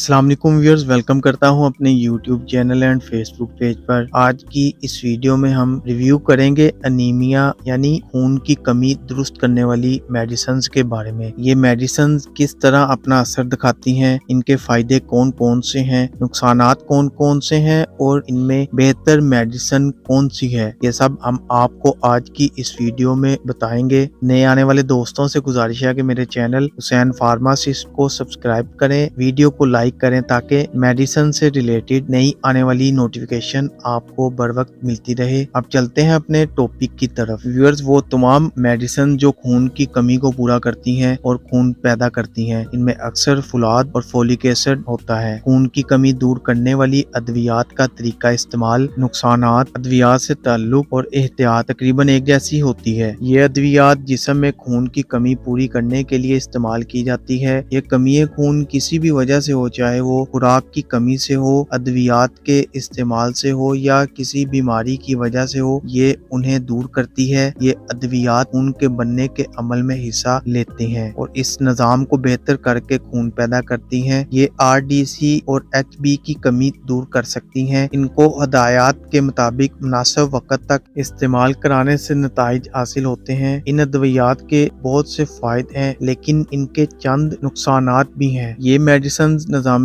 अस्सलाम वालेकुम viewers, welcome करता हूं अपने YouTube channel and Facebook page पर। आज की इस वीडियो में हम रिव्यू करेंगे अनीमिया यानी खून की कमी दुरुस्त करने वाली मेडिसिन्स के बारे में। ये मेडिसिन्स किस तरह अपना असर दिखाती हैं, इनके फायदे कौन कौन से हैं, नुकसानात कौन कौन से हैं और इनमें बेहतर मेडिसिन कौन सी है, ये सब हम आपको आज की इस वीडियो में बताएंगे। नए आने वाले दोस्तों से गुजारिश है कि मेरे चैनल हुसैन फार्मासिस्ट को सब्सक्राइब करें, वीडियो को लाइक करें ताकि मेडिसिन से रिलेटेड नई आने वाली नोटिफिकेशन आपको बर वक्त मिलती रहे। अब चलते हैं अपने टॉपिक की तरफ। व्यूअर्स, वो तमाम मेडिसिन जो खून की कमी को पूरा करती हैं और खून पैदा करती हैं, इनमें अक्सर फुलाद और फोलिक एसिड होता है। खून की कमी दूर करने वाली अद्वियात का तरीका इस्तेमाल, नुकसानात, अद्वियात से ताल्लुक और एहतियात तकरीबन एक जैसी होती है। ये अद्वियात जिस्म में खून की कमी पूरी करने के लिए इस्तेमाल की जाती है। ये कमी खून किसी भी वजह से हो, चाहे वो खुराक की कमी से हो, अद्वियात के इस्तेमाल से हो या किसी बीमारी की वजह से हो, ये उन्हें दूर करती है। ये अद्वियात खून के बनने के अमल में हिस्सा लेते हैं और इस निज़ाम को बेहतर करके खून पैदा करती हैं। ये RDC और HB की कमी दूर कर सकती हैं। इनको हदायत के मुताबिक मुनासिब वक्त तक इस्तेमाल कराने से नताइज हासिल होते हैं। इन अद्वियात के बहुत से फायदे हैं लेकिन इनके चंद नुकसानात भी हैं। ये मेडिसिन निज़ाम